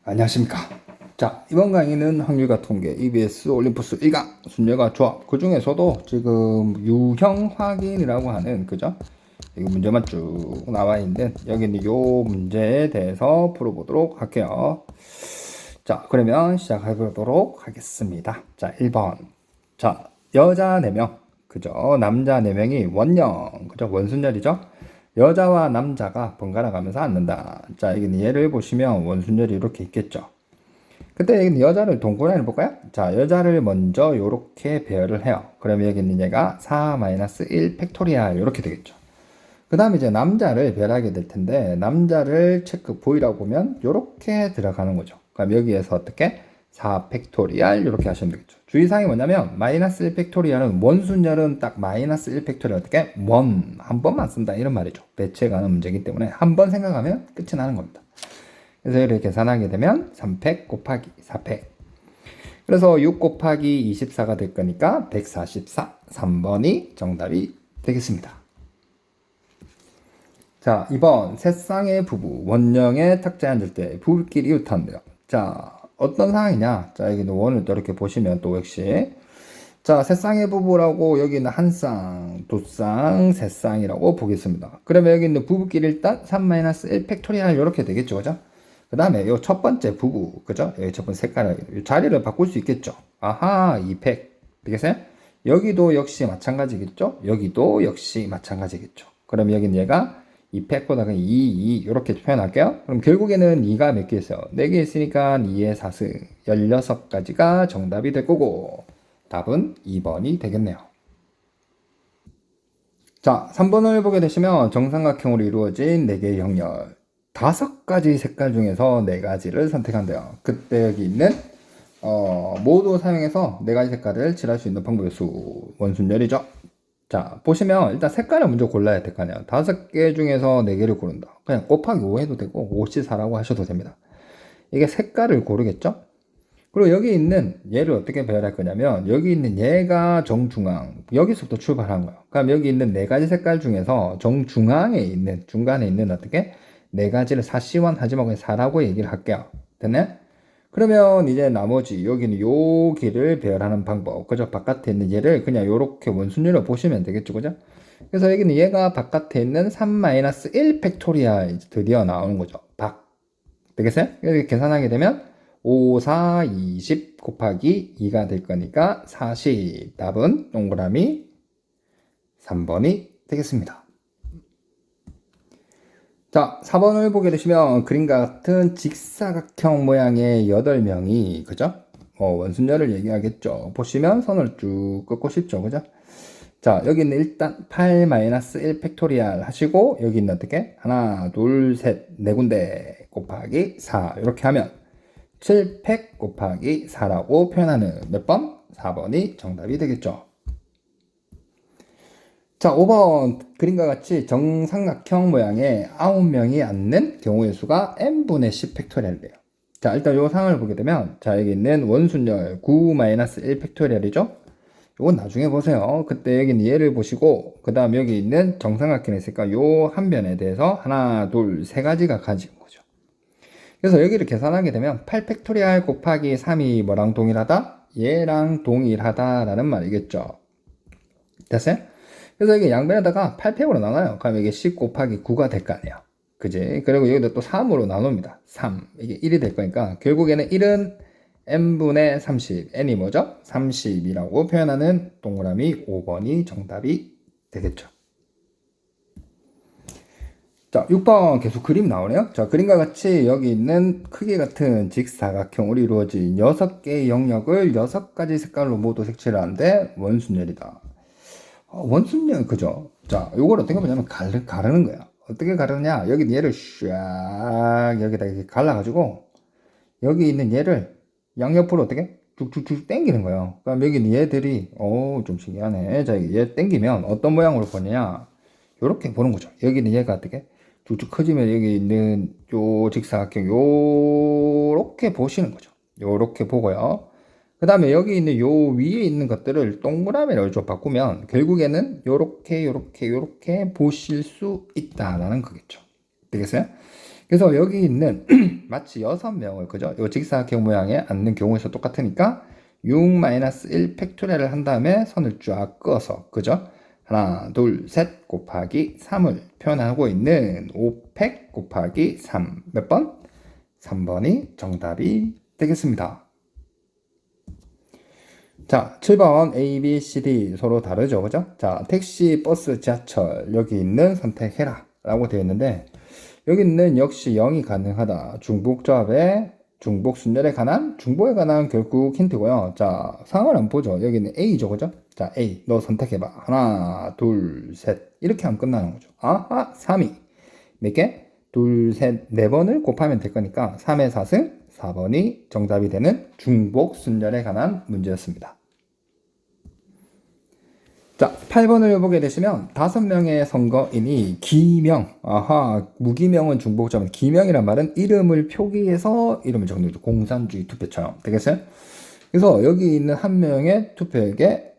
안녕하십니까. 자, 이번 강의는 확률과 통계, EBS 올림푸스 1강 순열과 조합, 그 중에서도 지금 유형 확인이라고 하는, 그죠? 이거 문제만 쭉 나와 있는 여기 있는 요 문제에 대해서 풀어보도록 할게요. 자, 그러면 시작해 보도록 하겠습니다. 자, 1번. 자, 여자 4명, 그죠? 남자 4명이 원형, 그죠? 원순열이죠? 여자와 남자가 번갈아 가면서 앉는다. 자, 여기는 예를 보시면 원순열이 이렇게 있겠죠. 그때 여기는 여자를 동그라미를 해볼까요? 자, 여자를 먼저 이렇게 배열을 해요. 그러면 여기는 얘가 4-1 팩토리알 이렇게 되겠죠. 그 다음에 이제 남자를 배열하게 될 텐데, 남자를 체크 보이라고 보면 이렇게 들어가는 거죠. 그럼 여기에서 어떻게? 4 팩토리알 이렇게 하시면 되겠죠. 주의사항이 뭐냐면 마이너스 1 팩토리알은 원순열은 딱 마이너스 1 팩토리알 어떻게? 한 번만 쓴다 이런 말이죠. 배치에 관한 문제이기 때문에 한 번 생각하면 끝이 나는 겁니다. 그래서 이렇게 계산하게 되면 3팩 곱하기 4팩. 그래서 6 곱하기 24가 될 거니까 144. 3번이 정답이 되겠습니다. 자, 2번 새쌍의 부부 원령의 탁자에 앉을 때 부부끼리 이웃한대요. 자, 어떤 상황이냐? 자, 여기는 원을 또 이렇게 보시면 또 역시 자, 새쌍의 부부라고 여기는 한 쌍, 두 쌍, 세 쌍이라고 보겠습니다. 그러면 여기 있는 부부끼리 일단 3-1 팩토리알 이렇게 되겠죠, 그죠? 그 다음에 요 첫 번째 부부, 그죠? 여기 첫 번째 색깔, 자리를 바꿀 수 있겠죠. 아하, 2팩 되겠어요? 여기도 역시 마찬가지겠죠? 여기도 역시 마찬가지겠죠. 그럼 여기는 얘가 2팩보다 그냥 2 이렇게 표현할게요. 그럼 결국에는 2가 몇 개 있어요? 4개 있으니까 2의 4승 16가지가 정답이 될 거고 답은 2번이 되겠네요. 자, 3번을 보게 되시면 정삼각형으로 이루어진 4개의 형열 5가지 색깔 중에서 4가지를 선택한대요. 그때 여기 있는 모두 사용해서 4가지 색깔을 칠할 수 있는 방법의 수 원순열이죠. 자, 보시면 일단 색깔을 먼저 골라야 될 거 아니에요. 5개 중에서 4개를 고른다. 그냥 곱하기 5 해도 되고 5C4라고 하셔도 됩니다. 이게 색깔을 고르겠죠? 그리고 여기 있는 얘를 어떻게 배열할 거냐면 여기 있는 얘가 정중앙, 여기서부터 출발한 거예요. 그럼 여기 있는 4가지 색깔 중에서 정중앙에 있는, 중간에 있는 어떻게 4가지를 4C1 하지 말고 4라고 얘기를 할게요. 됐네? 그러면 이제 나머지 여기는 여기를 배열하는 방법, 그죠? 바깥에 있는 얘를 그냥 이렇게 원순위로 보시면 되겠죠, 그죠? 그래서 여기는 얘가 바깥에 있는 3-1 팩토리알 드디어 나오는 거죠. 되겠어요? 이렇게 계산하게 되면 5, 4, 20 곱하기 2가 될 거니까 40. 답은 동그라미 3번이 되겠습니다. 자, 4번을 보게 되시면 그림과 같은 직사각형 모양의 8명이, 그죠? 원순열을 얘기하겠죠. 보시면 선을 쭉 긋고 싶죠, 그죠? 자, 여기는 일단 8-1 팩토리알 하시고, 여기 있는 어떻게? 하나, 둘, 셋, 네 군데 곱하기 4. 이렇게 하면 7팩 곱하기 4라고 표현하는 몇 번? 4번이 정답이 되겠죠. 자, 5번 그림과 같이 정삼각형 모양의 9명이 앉는 경우의 수가 n분의 10 팩토리얼이래요. 자, 일단 이 상황을 보게 되면 자, 여기 있는 원순열 9-1 팩토리얼이죠. 이건 나중에 보세요. 그때 여기는 얘를 보시고 그 다음 여기 있는 정삼각형이 있으니까 요 한 변에 대해서 하나, 둘, 세 가지가 가지는 거죠. 그래서 여기를 계산하게 되면 8 팩토리얼 곱하기 3이 뭐랑 동일하다? 얘랑 동일하다라는 말이겠죠. 됐어요? 그래서 이게 양변에다가 8팩으로 나눠요. 그럼 이게 10 곱하기 9가 될 거 아니에요. 그지? 그리고 여기도 또 3으로 나눕니다. 3. 이게 1이 될 거니까 결국에는 1은 n분의 30. n이 뭐죠? 30이라고 표현하는 동그라미 5번이 정답이 되겠죠. 자, 6번 계속 그림 나오네요. 자, 그림과 같이 여기 있는 크기 같은 직사각형으로 이루어진 6개의 영역을 6가지 색깔로 모두 색칠을 하는데 원순열이다. 원순열, 그죠? 자, 요걸 어떻게 보냐면 가르는 거야. 어떻게 가르느냐? 여기 얘를 샥 여기다 이렇게 갈라가지고 여기 있는 얘를 양옆으로 어떻게? 쭉쭉쭉 당기는 거예요. 그럼 여기 있는 얘들이 좀 신기하네. 자, 얘 당기면 어떤 모양으로 보느냐? 요렇게 보는 거죠. 여기 있는 얘가 어떻게? 쭉쭉 커지면 여기 있는 요 직사각형 요렇게 보시는 거죠. 요렇게 보고요. 그 다음에 여기 있는 요 위에 있는 것들을 동그라미로 좀 바꾸면 결국에는 요렇게 보실 수 있다라는 거겠죠. 되겠어요? 그래서 여기 있는 마치 6명을 그죠? 요 직사각형 모양에 앉는 경우에서 똑같으니까 6-1 팩토리얼을 한 다음에 선을 쫙 그어서 그죠? 하나, 둘, 셋 곱하기 3을 표현하고 있는 5팩 곱하기 3 몇 번? 3번이 정답이 되겠습니다. 자, 7번 A, B, C, D 서로 다르죠, 그죠? 자, 택시, 버스, 지하철 여기 있는 선택해라 라고 되어 있는데 여기 있는 역시 0이 가능하다. 중복조합에 중복순열에 관한 중복에 관한 결국 힌트고요. 자, 상황을 한번 보죠. 여기는 A죠, 그죠? 자, A 너 선택해봐. 하나, 둘, 셋 이렇게 하면 끝나는 거죠. 아하, 3이 몇 개? 둘, 셋, 네 번을 곱하면 될 거니까 3의 4승 4번이 정답이 되는 중복순열에 관한 문제였습니다. 자, 8번을 보게 되시면 5명의 선거인이 기명, 아하, 무기명은 중복점은 기명이란 말은 이름을 표기해서 이름을 적는 거죠. 공산주의 투표처럼 되겠어요? 그래서 여기 있는 한 명의 투표에게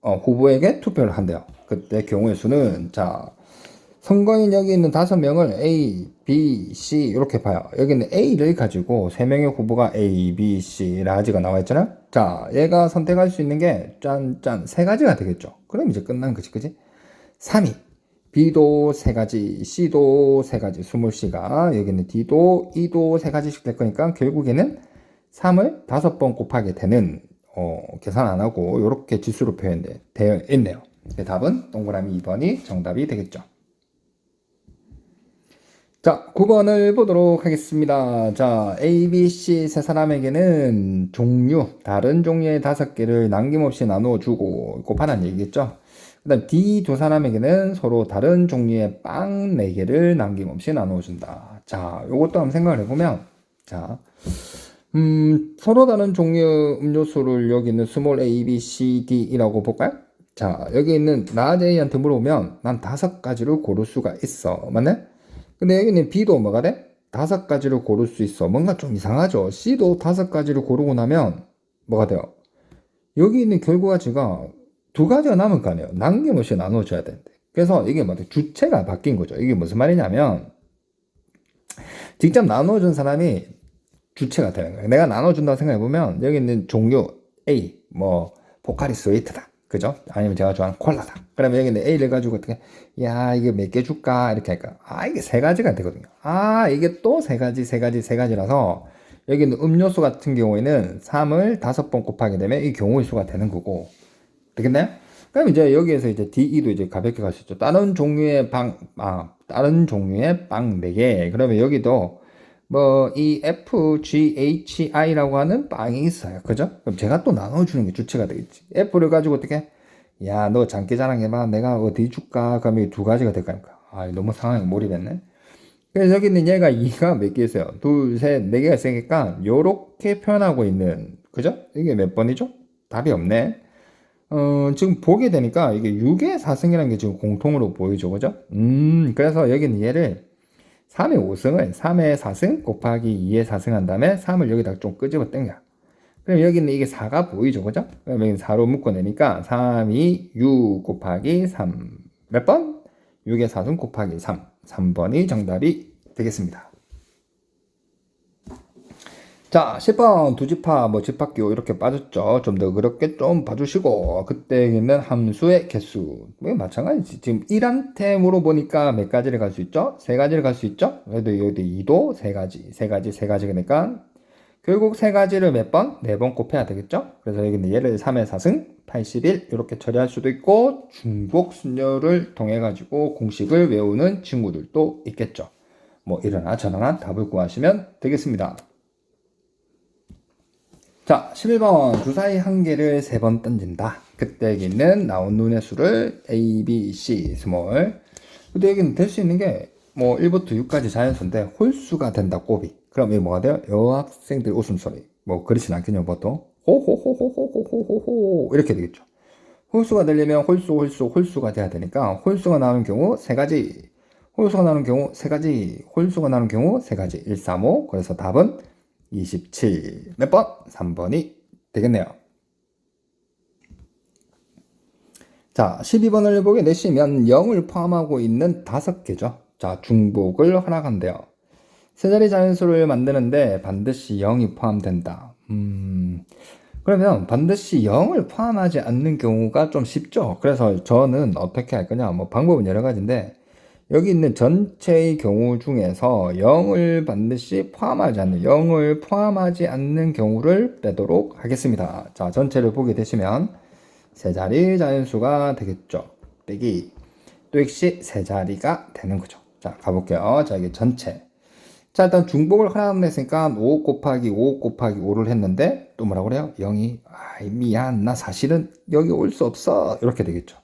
후보에게 투표를 한대요. 그때 경우의 수는 자, 선거인 여기 있는 5명을 A, B, C 이렇게 봐요. 여기는 A를 가지고 3명의 후보가 A, B, C, 라지가 나와 있잖아요. 자, 얘가 선택할 수 있는 게 짠짠 3가지가 되겠죠. 그럼 이제 끝난 거지, 그지? 3위 B도 3가지, C도 3가지, 스몰 C가 여기는 D도, E도 3가지씩 될 거니까 결국에는 3을 5번 곱하게 되는 계산 안 하고 이렇게 지수로 표현되어 있네요. 답은 동그라미 2번이 정답이 되겠죠. 자, 9번을 보도록 하겠습니다. 자, A, B, C 세 사람에게는 다른 종류의 5개를 남김없이 나누어 주고 곱하라는 얘기겠죠. 그 다음 D 두 사람에게는 서로 다른 종류의 빵 4개를 남김없이 나누어 준다. 자, 요것도 한번 생각을 해보면, 자, 서로 다른 종류 음료수를 여기 있는 스몰 A, B, C, D이라고 볼까요? 자, 여기 있는 라지 A한테 물어보면 난 5가지를 고를 수가 있어. 맞네? 근데 여기는 B도 뭐가 돼? 5가지를 고를 수 있어. 뭔가 좀 이상하죠? C도 5가지를 고르고 나면 뭐가 돼요? 여기 있는 결과지가 2가지가 남을 거 아니에요. 남김없이 나눠줘야 되는데. 그래서 이게 뭐 주체가 바뀐 거죠. 이게 무슨 말이냐면 직접 나눠준 사람이 주체가 되는 거예요. 내가 나눠준다고 생각해보면 여기 있는 종류 A, 뭐 포카리 스웨이트다. 그죠? 아니면 제가 좋아하는 콜라다. 그러면 여기는 A를 가지고 어떻게, 야, 이게 몇 개 줄까? 이렇게 할까? 아, 이게 3가지가 되거든요. 아, 이게 또 3가지라서 여기는 음료수 같은 경우에는 3을 5번 곱하게 되면 이 경우의 수가 되는 거고. 되겠나요? 그럼 이제 여기에서 이제 DE도 이제 가볍게 갈 수 있죠. 다른 종류의 다른 종류의 빵 4개. 그러면 여기도 뭐 이 FGHI라고 하는 빵이 있어요. 그죠? 그럼 제가 또 나눠주는 게 주체가 되겠지. F를 가지고 어떻게? 야, 너 장기 자랑해봐. 내가 어디 줄까? 그러면 2가지가 될 거니까. 아, 너무 상황에 몰입했네. 그래서 여기 있는 얘가 2가 몇 개 있어요? 둘, 셋, 4개가 있으니까 요렇게 표현하고 있는, 그죠? 이게 몇 번이죠? 답이 없네. 지금 보게 되니까 이게 6의 4승이라는 게 지금 공통으로 보이죠. 그죠? 그래서 여기는 얘를 3의 5승을 3의 4승 곱하기 2의 4승 한 다음에 3을 여기다 좀 끄집어 당겨. 그럼 여기는 이게 4가 보이죠. 그죠? 그럼 여기는 4로 묶어내니까 3, 2, 6 곱하기 3. 몇 번? 6의 4승 곱하기 3. 3번이 정답이 되겠습니다. 자, 10번 두 집합, 뭐 집합기호 이렇게 빠졌죠. 좀 더 그렇게 좀 봐주시고 그때 있는 함수의 개수 뭐 마찬가지지. 지금 1한테 물어보니까 몇 가지를 갈 수 있죠? 3가지를 갈 수 있죠? 그래도 여기 2도 3가지니까 결국 3가지를 몇 번? 4번 곱해야 되겠죠? 그래서 여기는 얘를 3의 4승 81 이렇게 처리할 수도 있고 중복 순열을 통해 가지고 공식을 외우는 친구들도 있겠죠. 뭐 이러나 저러나 답을 구하시면 되겠습니다. 자, 11번 주사위 한 개를 3번 던진다. 그때 여기는 나온 눈의 수를 A, B, C, 스몰. 근데 여기는 될 수 있는 게 뭐 1부터 6까지 자연수인데 홀수가 된다, 곱이. 그럼 이게 뭐가 돼요? 여학생들 웃음소리. 뭐 그렇진 않겠냐, 보통. 호호호호호호호호호 이렇게 되겠죠. 홀수가 되려면 홀수가 돼야 되니까 홀수가 나오는 경우 3가지. 홀수가 나오는 경우 3가지. 홀수가 나오는 경우 3가지. 1, 3, 5. 그래서 답은 27. 몇 번? 3번이 되겠네요. 자, 12번을 보게 되시면 0을 포함하고 있는 5개죠. 자, 중복을 허락한대요. 세 자리 자연수를 만드는데 반드시 0이 포함된다. 그러면 반드시 0을 포함하지 않는 경우가 좀 쉽죠. 그래서 저는 어떻게 할 거냐, 뭐 방법은 여러 가지인데, 여기 있는 전체의 경우 중에서 0을 반드시 포함하지 않는, 0을 포함하지 않는 경우를 빼도록 하겠습니다. 자, 전체를 보게 되시면 세 자리 자연수가 되겠죠. 빼기 또 역시 세 자리가 되는 거죠. 자, 가볼게요. 자, 이게 전체. 자, 일단 중복을 하나 했으니까 5 곱하기 5 곱하기 5를 했는데 또 뭐라고 그래요? 0이 미안, 나 사실은 여기 올 수 없어, 이렇게 되겠죠.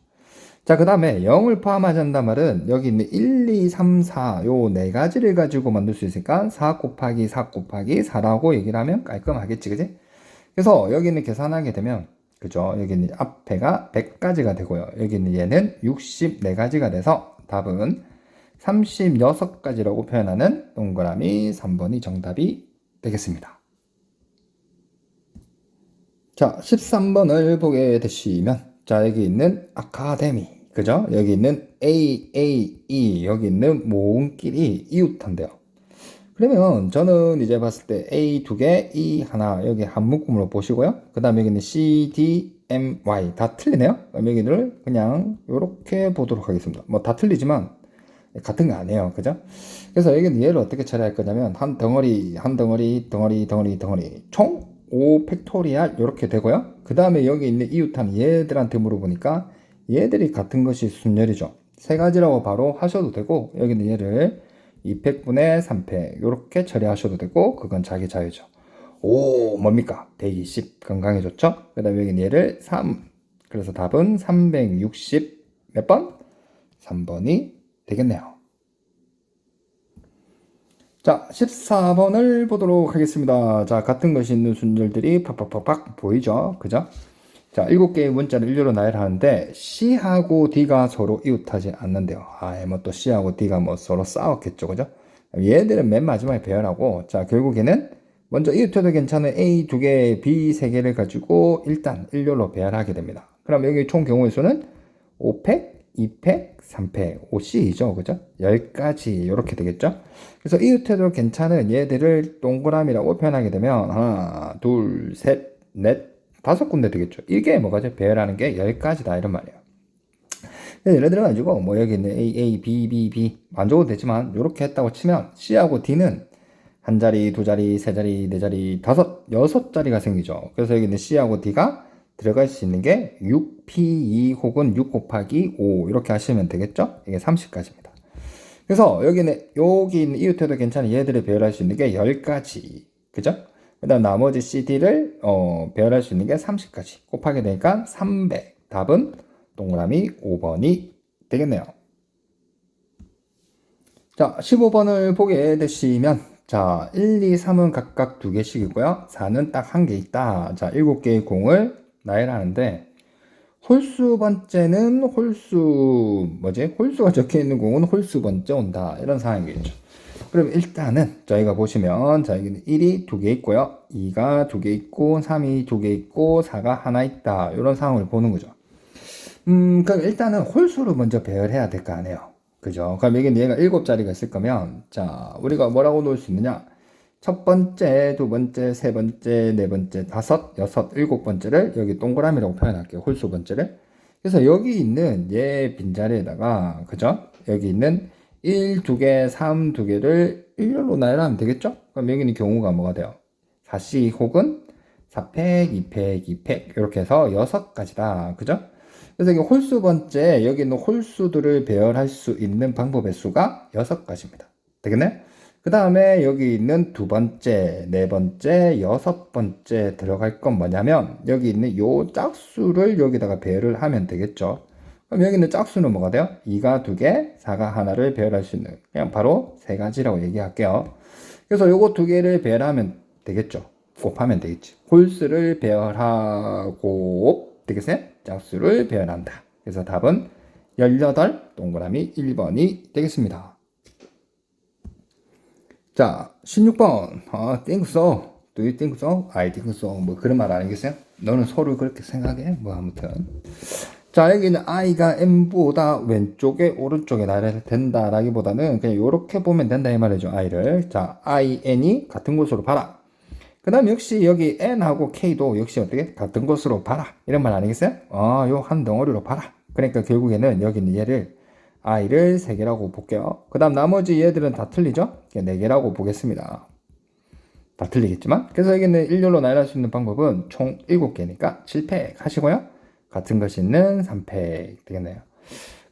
자, 그 다음에 0을 포함하지 않는단 말은 여기 있는 1, 2, 3, 4 요 네 가지를 가지고 만들 수 있으니까 4 곱하기 4 곱하기 4라고 얘기를 하면 깔끔하겠지, 그지? 그래서 여기는 계산하게 되면, 그죠? 여기는 앞에가 100가지가 되고요. 여기는 얘는 64가지가 돼서 답은 36가지라고 표현하는 동그라미 3번이 정답이 되겠습니다. 자, 13번을 보게 되시면, 자, 여기 있는 아카데미, 그죠? 여기 있는 A, A, E, 여기 있는 모음끼리 이웃한데요. 그러면 저는 이제 봤을 때 A 두 개, E 하나, 여기 한 묶음으로 보시고요. 그 다음에 여기는 C, D, M, Y 다 틀리네요. 그럼 여기를 그냥 이렇게 보도록 하겠습니다. 뭐 다 틀리지만 같은 거 아니에요, 그죠? 그래서 여기는 얘를 어떻게 처리할 거냐면 한 덩어리, 한 덩어리, 덩어리, 덩어리, 덩어리 총 5 팩토리알 이렇게 되고요. 그 다음에 여기 있는 이웃한 얘들한테 물어보니까 얘들이 같은 것이 순열이죠. 세 가지라고 바로 하셔도 되고, 여기는 얘를 2팩분의 3팩 이렇게 처리하셔도 되고, 그건 자기 자유죠. 오, 뭡니까? 120 건강에 좋죠? 그 다음에 여기는 얘를 3, 그래서 답은 360 몇 번? 3번이 되겠네요. 자, 14번을 보도록 하겠습니다. 자, 같은 것이 있는 순절들이 팍팍팍팍 보이죠? 그죠? 자, 7개의 문자를 일렬로 나열하는데 C하고 D가 서로 이웃하지 않는데요. 뭐 또 C하고 D가 뭐 서로 싸웠겠죠, 그죠? 얘들은 맨 마지막에 배열하고, 자, 결국에는 먼저 이웃해도 괜찮은 A 2개, B 3개를 가지고 일단 일렬로 배열하게 됩니다. 그럼 여기 총 경우의 수는 5팩, 2팩, 3팩, 5C이죠, 그죠? 10가지 이렇게 되겠죠? 그래서 이웃해도 괜찮은 얘들을 동그라미라고 표현하게 되면 하나, 둘, 셋, 넷, 5군데 되겠죠. 이게 뭐가죠? 배열하는 게 10가지다 이런 말이에요. 예를 들어가지고 뭐 여기 있는 A, A, B, B, B 안 줘도 되지만 이렇게 했다고 치면 C하고 D는 한 자리, 두 자리, 세 자리, 네 자리, 다섯, 여섯 자리가 생기죠. 그래서 여기 있는 C하고 D가 들어갈 수 있는 게 6P2 혹은 6 곱하기 5 이렇게 하시면 되겠죠? 이게 30가지입니다. 그래서 여기 있는 이웃해도 괜찮은 얘들을 배열할 수 있는 게 10가지. 그죠? 그 다음 나머지 CD를 배열할 수 있는 게 30가지. 곱하게 되니까 300. 답은 동그라미 5번이 되겠네요. 자, 15번을 보게 되시면, 자, 1, 2, 3은 각각 2개씩이고요. 4는 딱 1개 있다. 자, 7개의 공을 나열하는데, 홀수 번째는 홀수가 적혀 있는 공은 홀수 번째 온다. 이런 상황이겠죠. 그럼 일단은 저희가 보시면, 자, 여기는 1이 2개 있고요. 2가 2개 있고, 3이 2개 있고, 4가 하나 있다. 이런 상황을 보는 거죠. 그럼 일단은 홀수로 먼저 배열해야 될 거 아니에요. 그죠? 그럼 여기는 얘가 7자리가 있을 거면, 자, 우리가 뭐라고 놓을 수 있느냐? 첫 번째, 두 번째, 세 번째, 네 번째, 다섯, 여섯, 7번째를 여기 동그라미라고 표현할게요. 홀수 번째를. 그래서 여기 있는 얘 빈자리에다가, 그죠? 여기 있는 1, 2개, 3, 2개를 일렬로 나열하면 되겠죠? 그럼 여기는 경우가 뭐가 돼요? 4C 혹은 4팩, 2팩, 2팩, 이렇게 해서 6가지다. 그죠? 그래서 이게 홀수 번째, 여기 있는 홀수들을 배열할 수 있는 방법의 수가 6가지입니다. 되겠네? 그 다음에 여기 있는 두 번째, 네 번째, 6번째 들어갈 건 뭐냐면, 여기 있는 요 짝수를 여기다가 배열을 하면 되겠죠. 그럼 여기 있는 짝수는 뭐가 돼요? 2가 2개, 4가 하나를 배열할 수 있는, 그냥 바로 3가지라고 얘기할게요. 그래서 요거 2개를 배열하면 되겠죠. 곱하면 되겠지. 홀수를 배열하고, 되겠어요? 짝수를 배열한다. 그래서 답은 18 동그라미 1번이 되겠습니다. 자, 16번. think so. Do you think so? I think so. 뭐 그런 말 아니겠어요? 너는 서로 그렇게 생각해? 뭐 아무튼. 자, 여기는 i가 n보다 왼쪽에 오른쪽에 나열이 된다라기보다는 그냥 이렇게 보면 된다 이 말이죠. i를. 자, i, n이 같은 곳으로 봐라. 그 다음 역시 여기 n하고 k도 역시 어떻게 같은 곳으로 봐라. 이런 말 아니겠어요? 요 한 덩어리로 봐라. 그러니까 결국에는 여기는 얘를 i를 3개라고 볼게요. 그 다음 나머지 얘들은 다 틀리죠? 4개라고 보겠습니다. 다 틀리겠지만. 그래서 여기는 일렬로 나열할 수 있는 방법은 총 7개니까 7팩 하시고요. 같은 것이 있는 3팩 되겠네요.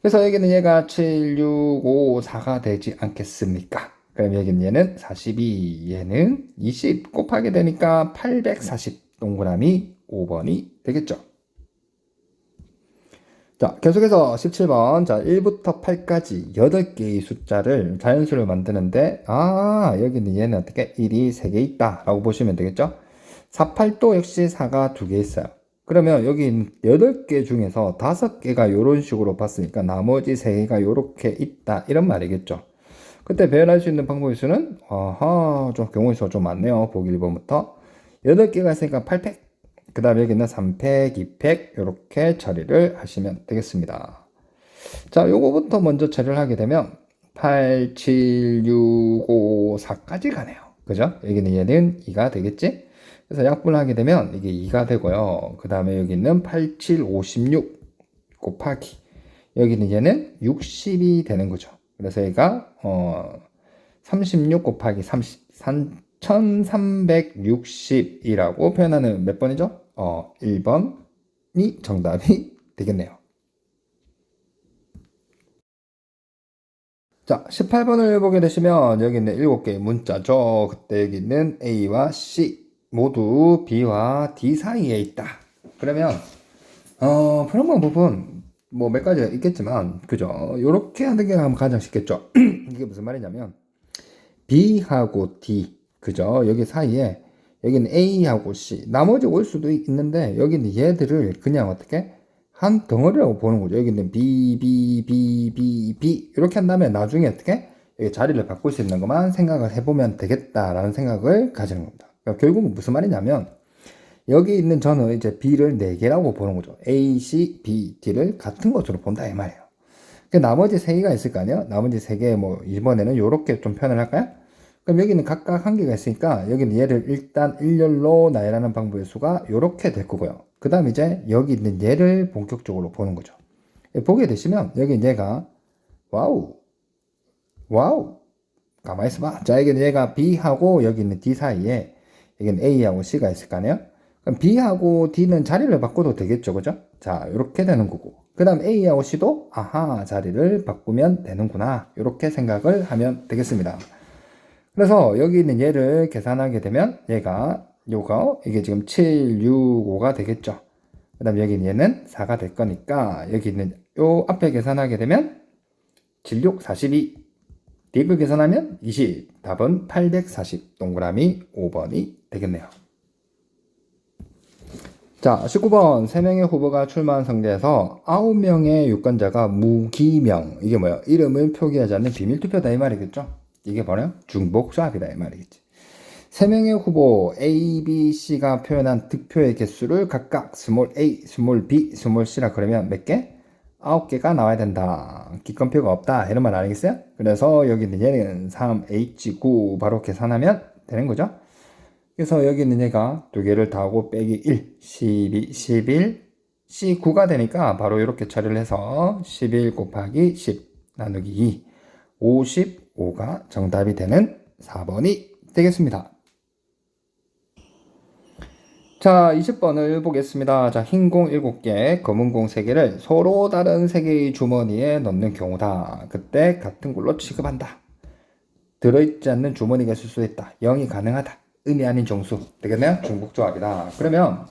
그래서 여기는 얘가 7, 6, 5, 4가 되지 않겠습니까? 그럼 여기는 얘는 42, 얘는 20 곱하게 되니까 840 동그라미 5번이 되겠죠. 자, 계속해서 17번. 자, 1부터 8까지 8개의 숫자를 자연수를 만드는데, 여기는 얘는 어떻게 1이 3개 있다 라고 보시면 되겠죠. 48도 역시 4가 2개 있어요. 그러면 여기 8개 중에서 5개가 이런 식으로 봤으니까 나머지 3개가 이렇게 있다 이런 말이겠죠. 그때 배열할 수 있는 방법의 수는 좀 경우의 수가 좀 많네요. 보기 1번부터 8개가 있으니까 8팩, 그 다음에 여기는 3팩, 2팩 이렇게 처리를 하시면 되겠습니다. 자, 요거부터 먼저 처리를 하게 되면 8, 7, 6, 5, 4까지 가네요. 그죠? 여기는 얘는 2가 되겠지? 그래서 약분을 하게 되면 이게 2가 되고요. 그 다음에 여기는 8, 7, 56 곱하기 여기는 얘는 60이 되는 거죠. 그래서 얘가 36 곱하기 30, 1360이라고 표현하는 몇 번이죠? 1번이 정답이 되겠네요. 자, 18번을 보게 되시면 여기 있는 7개의 문자죠. 그때 여기 있는 A와 C 모두 B와 D 사이에 있다. 그러면 그런 방법은 뭐 몇 가지가 있겠지만 그죠? 이렇게 하는 게 가장 쉽겠죠. 이게 무슨 말이냐면 B하고 D 그죠? 여기 사이에 여기는 A하고 C 나머지 올 수도 있는데 여기는 얘들을 그냥 어떻게 한 덩어리라고 보는 거죠. 여기는 B, B, B, B, B 이렇게 한 다음에 나중에 어떻게 여기 자리를 바꿀 수 있는 것만 생각을 해보면 되겠다라는 생각을 가지는 겁니다. 그러니까 결국은 무슨 말이냐면 여기 있는 저는 이제 B를 4개라고 보는 거죠. A, C, B, D를 같은 것으로 본다 이 말이에요. 그 나머지 3개가 있을 거 아니에요? 나머지 3개 뭐 이번에는 이렇게 좀 표현을 할까요? 그럼 여기는 각각 한 개가 있으니까 여기는 얘를 일단 일렬로 나열하는 방법의 수가 이렇게 될 거고요. 그 다음 이제 여기 있는 얘를 본격적으로 보는 거죠. 보게 되시면 여기 얘가 와우 가만히 있어봐. 자, 여기는 얘가 B하고 여기 있는 D 사이에 여기는 A하고 C가 있을 거 아니에요? 그럼 B하고 D는 자리를 바꿔도 되겠죠, 그죠? 자, 이렇게 되는 거고. 그 다음 A하고 C도 자리를 바꾸면 되는구나. 이렇게 생각을 하면 되겠습니다. 그래서 여기 있는 얘를 계산하게 되면 얘가 이게 지금 7, 6, 5가 되겠죠. 그 다음 여기 있는 얘는 4가 될 거니까 여기 있는 요 앞에 계산하게 되면 7, 6, 42 D를 계산하면 20 답은 840 동그라미 5번이 되겠네요. 자, 19번 3명의 후보가 출마한 상대에서 9명의 유권자가 무기명 이게 뭐야? 이름을 표기하지 않는 비밀투표다 이 말이겠죠. 이게 뭐냐? 중복조합이다 이 말이겠지. 3명의 후보 A, B, C가 표현한 득표의 개수를 각각 스몰 a, 스몰 b, 스몰 c라 그러면 몇 개? 9개가 나와야 된다. 기권표가 없다. 이런 말 아니겠어요? 그래서 여기 있는 얘는 3H9 바로 계산하면 되는 거죠. 그래서 여기 있는 얘가 2개를 더하고 빼기 1, 12, 11, C9가 되니까 바로 이렇게 처리를 해서 11 곱하기 10 나누기 2, 55가 정답이 되는 4번이 되겠습니다. 자, 20번을 보겠습니다. 자, 흰 공 7개, 검은 공 3개를 서로 다른 3개의 주머니에 넣는 경우다. 그때 같은 걸로 취급한다. 들어있지 않는 주머니가 있을 수 있다. 0이 가능하다. 의미 아닌 정수. 되겠네요? 중복조합이다. 그러면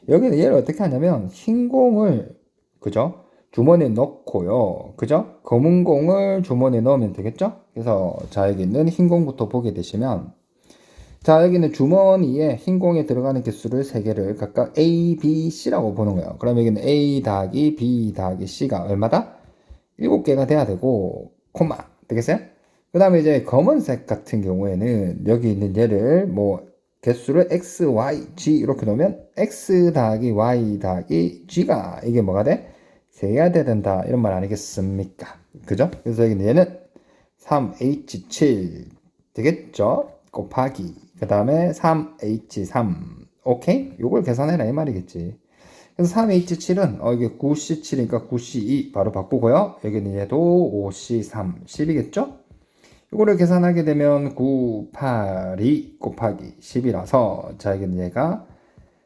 여기는 얘를 어떻게 하냐면 흰 공을 그죠? 주머니에 넣고요. 그죠? 검은 공을 주머니에 넣으면 되겠죠? 그래서 자, 여기 있는 흰 공부터 보게 되시면 자, 여기는 주머니에 흰 공에 들어가는 개수를 3개를 각각 A, B, C라고 보는 거예요. 그럼 여기는 A 더하기 B 더하기 C가 얼마다? 7개가 돼야 되고, 콤마. 되겠어요? 그 다음에 이제 검은색 같은 경우에는 여기 있는 얘를 뭐 개수를 X, Y, G 이렇게 놓으면 X 더하기 Y 더하기 G가 이게 뭐가 돼? 세개가 돼야 된다 이런 말 아니겠습니까? 그죠? 그래서 여기는 얘는 3H7 되겠죠? 곱하기 그 다음에 3H3 오케이? 요걸 계산해라 이 말이겠지. 그래서 3H7은 이게 9C7이니까 9C2 바로 바꾸고요. 여기는 얘도 5C3 10이겠죠? 이거를 계산하게 되면 9, 8, 2 곱하기 10이라서 자 여기는 얘가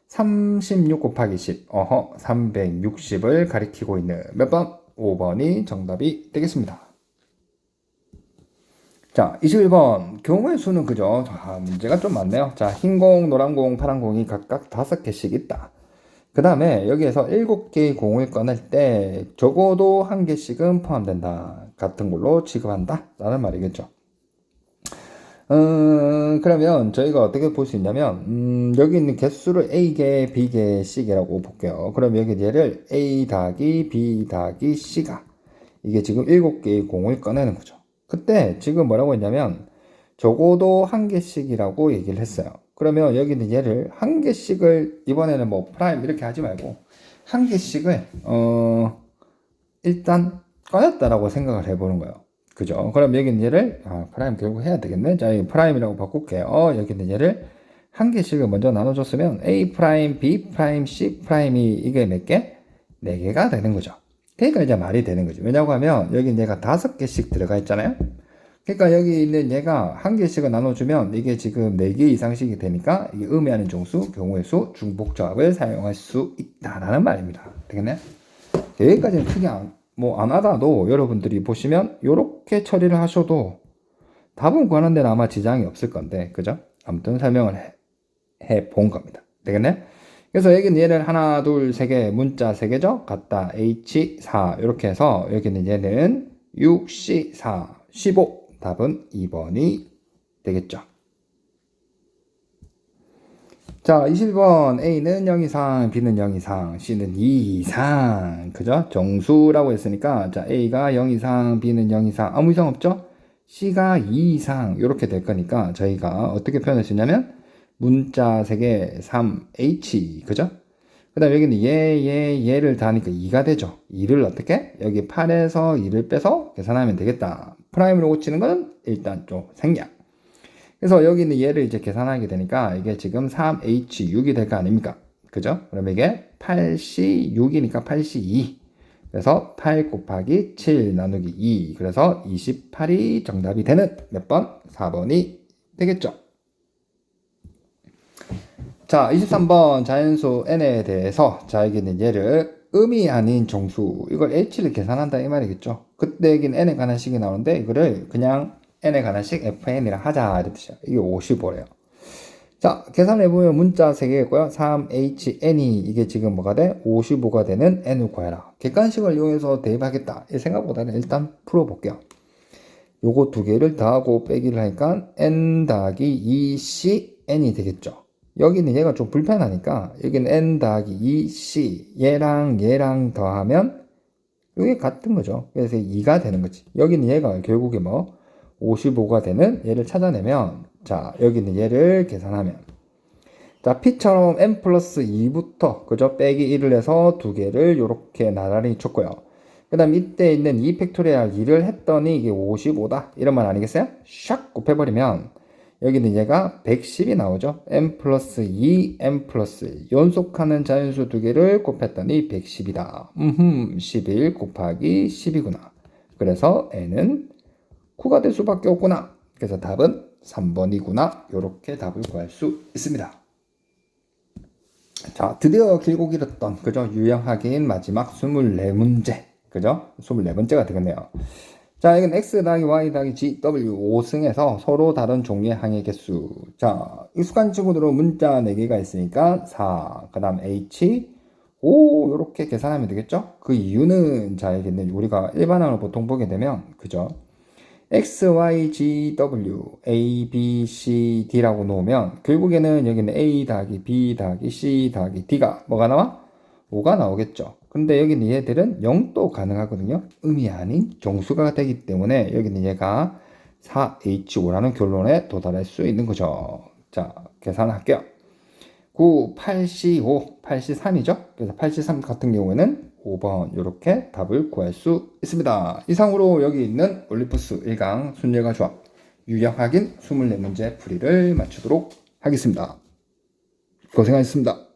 36 곱하기 10 360을 가리키고 있는 몇 번? 5번이 정답이 되겠습니다. 자 21번 경우의 수는 그죠? 문제가 좀 많네요. 자 흰 공, 노란 공, 파란 공이 각각 5개씩 있다. 그 다음에 여기에서 7개의 공을 꺼낼 때 적어도 1개씩은 포함된다. 같은 걸로 취급한다. 라는 말이겠죠. 그러면 저희가 어떻게 볼 수 있냐면, 여기 있는 개수를 A개, B개, C개라고 볼게요. 그럼 여기 얘를 A 더하기 B 더하기 C가 이게 지금 7개의 공을 꺼내는 거죠. 그때 지금 뭐라고 했냐면, 적어도 1개씩이라고 얘기를 했어요. 그러면 여기는 얘를 1개씩을 이번에는 뭐 프라임 이렇게 하지 말고 1개씩을 일단 꺼냈다라고 생각을 해보는 거예요. 그죠? 그럼 여기는 얘를 프라임 결국 해야 되겠네. 자, 이 프라임이라고 바꿀게요. 여기는 얘를 1개씩을 먼저 나눠줬으면 A 프라임, B 프라임, C 프라임이 이게 몇 개? 4개가 되는 거죠. 그러니까 이제 말이 되는 거죠. 왜냐고 하면 여기 얘가 5개씩 들어가 있잖아요. 그러니까 여기 있는 얘가 1개씩을 나눠주면 이게 지금 4개 이상씩이 되니까 이게 의미하는 종수, 경우의 수, 중복조합을 사용할 수 있다라는 말입니다. 되겠네? 여기까지는 크게 안 하다도 여러분들이 보시면 이렇게 처리를 하셔도 답은 구하는 데는 아마 지장이 없을 건데 그죠? 아무튼 설명을 해 본 겁니다. 되겠네? 그래서 여기는 얘를 하나, 둘, 세 개, 문자 3개죠? 같다, H4 이렇게 해서 여기는 얘는 6C4, 15 답은 2번이 되겠죠. 자, 22번 A는 0 이상, B는 0 이상, C는 2 이상. 그죠? 정수라고 했으니까 자, A가 0 이상, B는 0 이상. 아무 이상 없죠? C가 2 이상. 이렇게 될 거니까 저희가 어떻게 표현할 수 있냐면 문자 3개 3H. 그죠? 그 다음에 여기는 얘를 다 하니까 2가 되죠. 2를 어떻게? 여기 8에서 2를 빼서 계산하면 되겠다. 프라임으로 고치는 건 일단 좀 생략. 그래서 여기 있는 얘를 이제 계산하게 되니까 이게 지금 3H6이 될 거 아닙니까? 그죠? 그럼 이게 8C6이니까 8C2. 그래서 8 곱하기 7 나누기 2. 그래서 28이 정답이 되는 몇 번? 4번이 되겠죠. 자, 23번 자연수 n에 대해서 자, 여기는 얘를 음이 아닌 정수 이걸 h를 계산한다 이 말이겠죠. 그때 여기는 n에 관한 식이 나오는데 이거를 그냥 n에 관한 식 fn이라 하자 이런 뜻이야. 이게 55래요. 자, 계산해보면 문자 3개겠고요. 3hn이 이게 지금 뭐가 돼? 55가 되는 n을 구해라. 객관식을 이용해서 대입하겠다. 이 생각보다는 일단 풀어볼게요. 요거 2개를 더하고 빼기를 하니까 n 더하기 2c n이 되겠죠. 여기는 얘가 좀 불편하니까 여기는 n 더하기 2c 얘랑 더하면 이게 같은 거죠. 그래서 2가 되는 거지. 여기는 얘가 결국에 55가 되는 얘를 찾아내면 자 여기는 얘를 계산하면 자 p처럼 n 플러스 2부터 그죠? 빼기 1을 해서 2개를 이렇게 나란히 쳤고요. 그 다음 이때 있는 2 팩토리얼 2를 했더니 이게 55다 이런 말 아니겠어요? 샥 곱해버리면 여기는 얘가 110이 나오죠. n 플러스 2, n 플러스 연속하는 자연수 2개를 곱했더니 110이다. 11 곱하기 10이구나. 그래서 n은 9가 될 수밖에 없구나. 그래서 답은 3번이구나. 이렇게 답을 구할 수 있습니다. 자, 드디어 길고 길었던 그죠? 유형 확인 마지막 24문제. 그죠? 24번째가 되겠네요. 자, 이건 x 더하기 y 더하기 g, w 5승에서 서로 다른 종류의 항의 개수. 자, 익숙한 친구들은 문자 4개가 있으니까 4, 그 다음 h, 5 이렇게 계산하면 되겠죠? 그 이유는 자, 여기는 우리가 일반항을 보통 보게 되면 그죠? x, y, g, w, a, b, c, d라고 놓으면 결국에는 여기는 a 더하기 b 더하기 c 더하기 d가 뭐가 나와? 5가 나오겠죠. 근데 여기는 얘들은 0도 가능하거든요. 음이 아닌 정수가 되기 때문에 여기는 얘가 4H5라는 결론에 도달할 수 있는 거죠. 자, 계산할게요. 9, 8C5, 8C3이죠. 그래서 8C3 같은 경우에는 5번 이렇게 답을 구할 수 있습니다. 이상으로 여기 있는 올림푸스 1강 순열과 조합 유형 확인 24문제 풀이를 마치도록 하겠습니다. 고생하셨습니다.